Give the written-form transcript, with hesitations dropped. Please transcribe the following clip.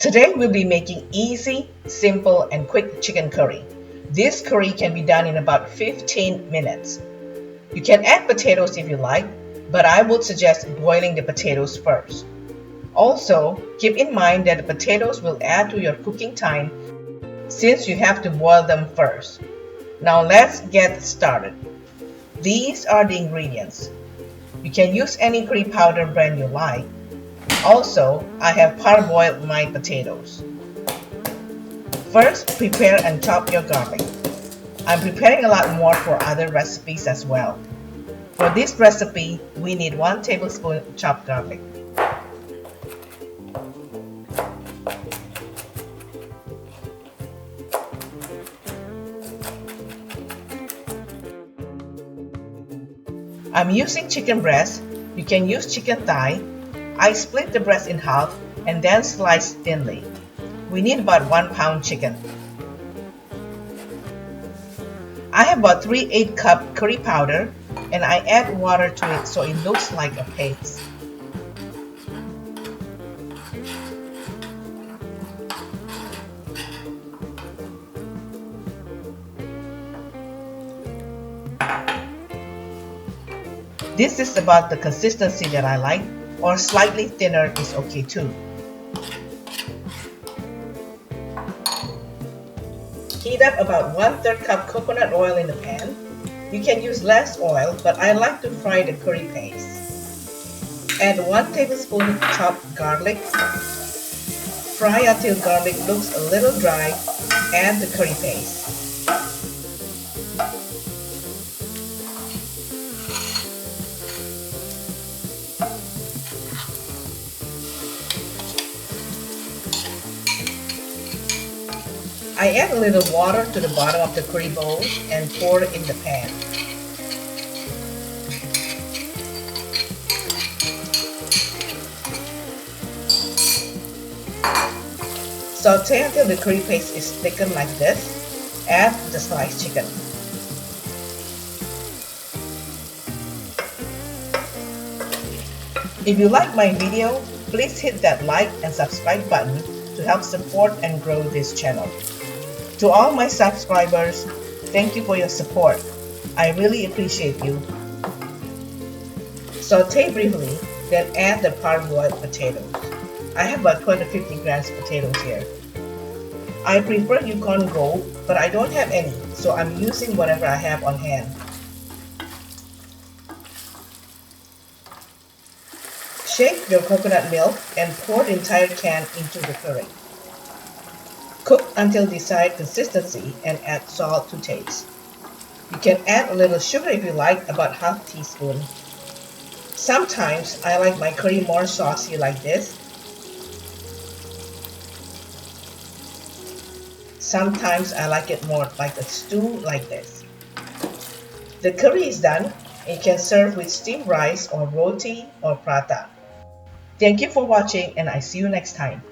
Today we'll be making easy, simple, and quick chicken curry. This curry can be done in about 15 minutes. You can add potatoes if you like, but I would suggest boiling the potatoes first. Also, keep in mind that the potatoes will add to your cooking time since you have to boil them first. Now let's get started. These are the ingredients. You can use any curry powder brand you like. Also, I have parboiled my potatoes. First, prepare and chop your garlic. I'm preparing a lot more for other recipes as well. For this recipe, we need 1 tablespoon chopped garlic. I'm using chicken breast. You can use chicken thigh. I split the breast in half and then slice thinly. We need about 1 pound chicken. I have about 3/8 cup curry powder and I add water to it so it looks like a paste. This is about the consistency that I like, or slightly thinner is okay too. Heat up about 1/3 cup coconut oil in the pan. You can use less oil, but I like to fry the curry paste. Add 1 tablespoon chopped garlic. Fry until garlic looks a little dry. Add the curry paste. I add a little water to the bottom of the curry bowl and pour it in the pan. Saute until the curry paste is thickened like this. Add the sliced chicken. If you like my video, please hit that like and subscribe button to help support and grow this channel. To all my subscribers, thank you for your support. I really appreciate you. Saute briefly, then add the parboiled potatoes. I have about 250 grams potatoes here. I prefer Yukon Gold, but I don't have any, so I'm using whatever I have on hand. Shake your coconut milk and pour the entire can into the curry. Cook until desired consistency and add salt to taste. You can add a little sugar if you like, about ½ teaspoon. Sometimes I like my curry more saucy like this. Sometimes I like it more like a stew like this. The curry is done and you can serve with steamed rice or roti or prata. Thank you for watching and I see you next time.